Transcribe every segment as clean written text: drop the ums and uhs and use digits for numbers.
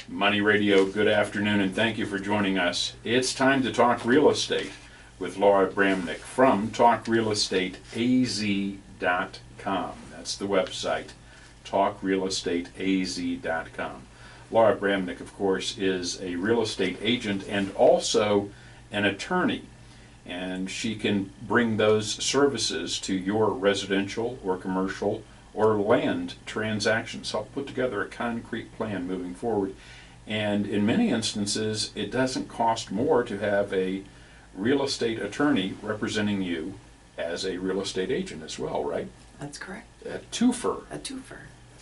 Money Radio, good afternoon, and thank you for joining us. It's time to talk real estate with Laura Bramnick from talkrealestateaz.com. That's the website, talkrealestateaz.com. Laura Bramnick, of course, is a real estate agent and also an attorney, and she can bring those services to your residential or commercial or land transactions, help put together a concrete plan moving forward. And in many instances, it doesn't cost more to have a real estate attorney representing you as a real estate agent as well, right? That's correct. A twofer. A twofer.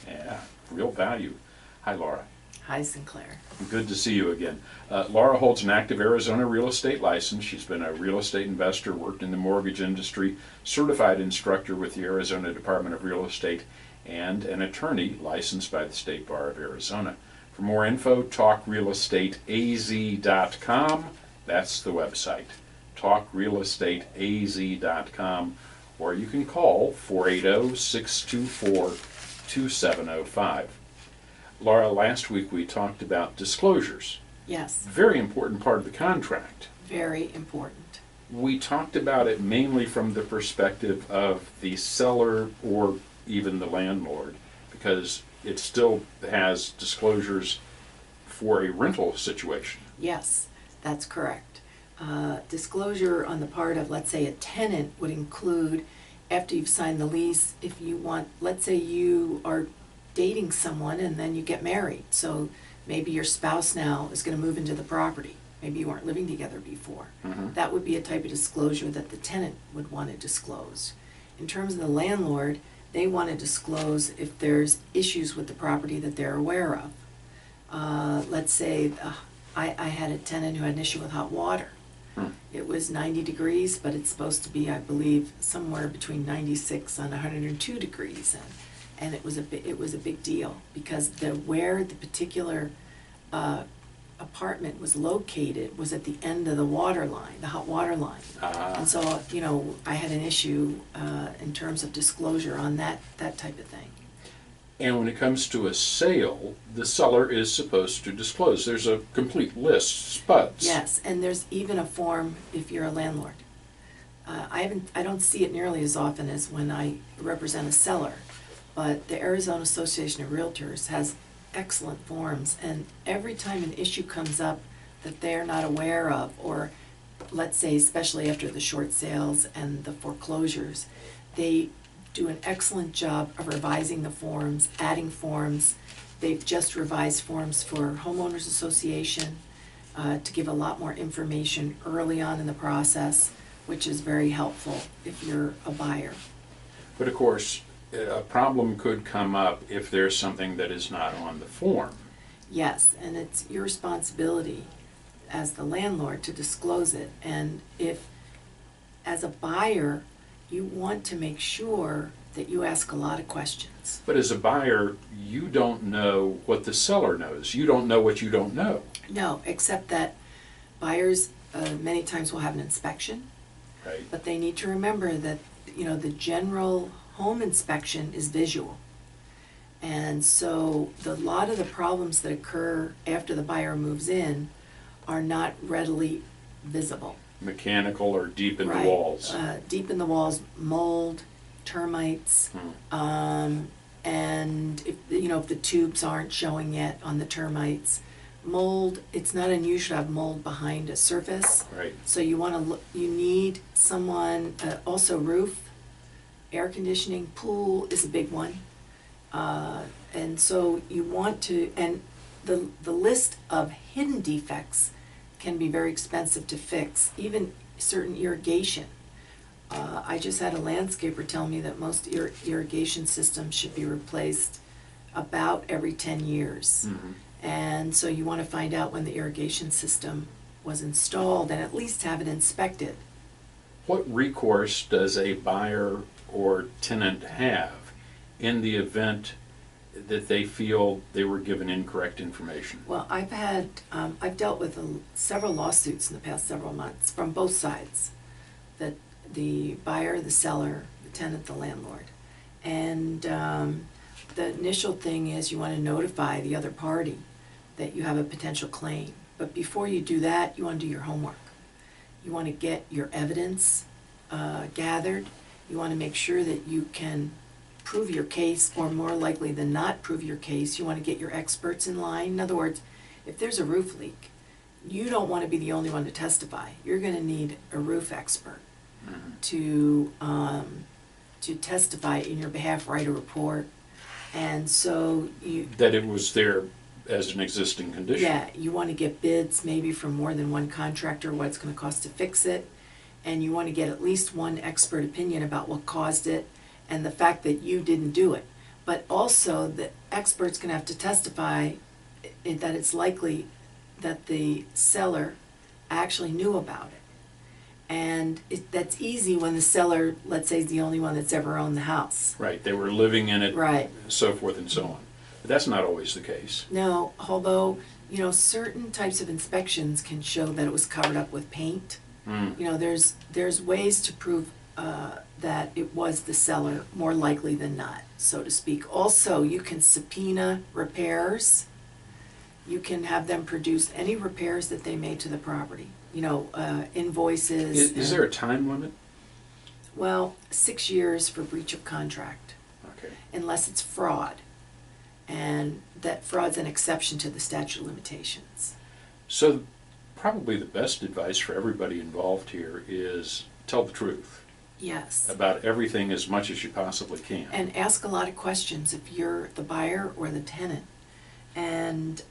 Yeah, real value. Hi, Laura. Hi, Sinclair. Good to see you again. Laura holds an active Arizona real estate license. She's been a real estate investor, worked in the mortgage industry, certified instructor with the Arizona Department of Real Estate, and an attorney licensed by the State Bar of Arizona. For more info, talkrealestateaz.com. That's the website, talkrealestateaz.com, or you can call 480-624-2705. Laura, last week we talked about disclosures. Yes. Very important part of the contract. Very important. We talked about it mainly from the perspective of the seller or even the landlord, because it still has disclosures for a rental situation. Yes, that's correct. Disclosure on the part of, let's say, a tenant would include, after you've signed the lease, if you want, let's say you are dating someone and then you get married. So maybe your spouse now is going to move into the property. Maybe you weren't living together before. Mm-hmm. That would be a type of disclosure that the tenant would want to disclose. In terms of the landlord, they want to disclose if there's issues with the property that they're aware of. Let's say I had a tenant who had an issue with hot water. It was 90 degrees, but it's supposed to be, I believe, somewhere between 96 and 102 degrees. And it was a big deal because where the particular apartment was located was at the end of the water line, the hot water line. And so, I had an issue in terms of disclosure on that type of thing. And when it comes to a sale, the seller is supposed to disclose. There's a complete list, spuds. Yes, and there's even a form if you're a landlord. I don't see it nearly as often as when I represent a seller, but the Arizona Association of Realtors has excellent forms, and every time an issue comes up that they're not aware of, or let's say especially after the short sales and the foreclosures, they do an excellent job of revising the forms, adding forms. They've just revised forms for Homeowners Association to give a lot more information early on in the process, which is very helpful if you're a buyer. But of course, a problem could come up if there's something that is not on the form. Yes, and it's your responsibility as the landlord to disclose it. And if, as a buyer, you want to make sure that you ask a lot of questions. But as a buyer, you don't know what the seller knows. You don't know what you don't know. No, except that buyers many times will have an inspection. Right. But they need to remember that, the general home inspection is visual. And so a lot of the problems that occur after the buyer moves in are not readily visible. Mechanical or deep in Right. the walls. Deep in the walls, mold, termites, and if the tubes aren't showing yet on the termites. Mold, it's not unusual to have mold behind a surface. Right. So you need someone, also roof, air conditioning, pool is a big one. And so you want to, and the list of hidden defects can be very expensive to fix, even certain irrigation. I just had a landscaper tell me that most irrigation systems should be replaced about every 10 years. Mm-hmm. And so you want to find out when the irrigation system was installed and at least have it inspected. What recourse does a buyer or tenant have in the event that they feel they were given incorrect information? Well, I've dealt with several lawsuits in the past several months from both sides, that the buyer, the seller, the tenant, the landlord. And the initial thing is you want to notify the other party that you have a potential claim. But before you do that, you want to do your homework. You want to get your evidence gathered. You want to make sure that you can prove your case, or more likely than not prove your case. You want to get your experts in line. In other words, if there's a roof leak, you don't want to be the only one to testify. You're going to need a roof expert to testify in your behalf, write a report. And so that it was there as an existing condition. Yeah, you want to get bids maybe from more than one contractor, what it's going to cost to fix it, and you want to get at least one expert opinion about what caused it and the fact that you didn't do it. But also the expert's going to have to testify that it's likely that the seller actually knew about it. And that's easy when the seller, let's say, is the only one that's ever owned the house. Right, they were living in it, right, so forth and so on. But that's not always the case. No, although, you know, certain types of inspections can show that it was covered up with paint. You know, there's ways to prove that it was the seller, more likely than not, so to speak. Also, you can subpoena repairs. You can have them produce any repairs that they made to the property. You know, invoices. Is there a time limit? Well, 6 years for breach of contract. Okay. Unless it's fraud. And that fraud's an exception to the statute of limitations. So probably the best advice for everybody involved here is tell the truth. Yes. About everything as much as you possibly can. And ask a lot of questions if you're the buyer or the tenant. And,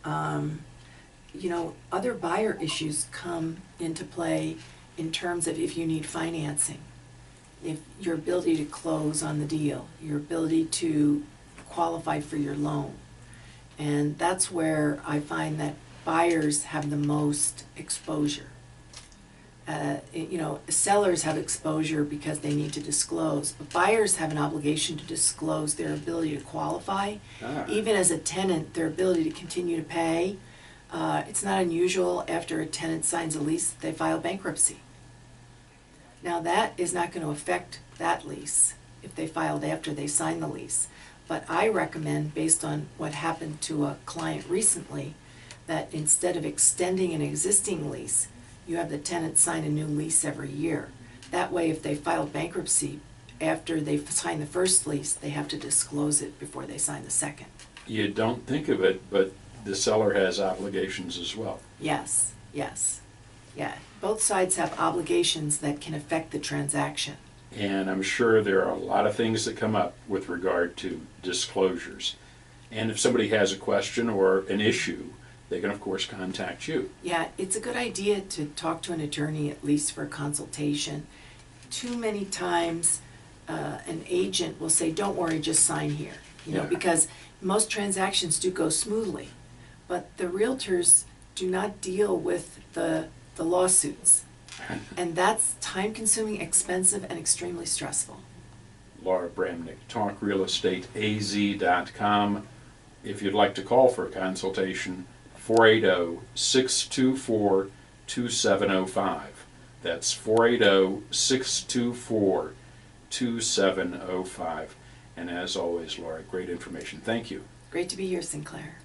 you know, other buyer issues come into play in terms of if you need financing, if your ability to close on the deal, your ability to qualify for your loan. And that's where I find that buyers have the most exposure. You know, sellers have exposure because they need to disclose, but buyers have an obligation to disclose their ability to qualify. Even as a tenant, their ability to continue to pay. It's not unusual after a tenant signs a lease, they file bankruptcy. Now that is not going to affect that lease if they filed after they signed the lease. But I recommend, based on what happened to a client recently, that instead of extending an existing lease, you have the tenant sign a new lease every year. That way, if they file bankruptcy after they've signed the first lease, they have to disclose it before they sign the second. You don't think of it, but the seller has obligations as well. Yes, yes. Yeah, both sides have obligations that can affect the transaction. And I'm sure there are a lot of things that come up with regard to disclosures. And if somebody has a question or an issue, they can, of course, contact you. Yeah, it's a good idea to talk to an attorney, at least for a consultation. Too many times, an agent will say, don't worry, just sign here. You know, because most transactions do go smoothly. But the realtors do not deal with the lawsuits. And that's time-consuming, expensive, and extremely stressful. Laura Bramnick, talkrealestateaz.com. If you'd like to call for a consultation, 480-624-2705. That's 480-624-2705. And as always, Laura, great information. Thank you. Great to be here, Sinclair.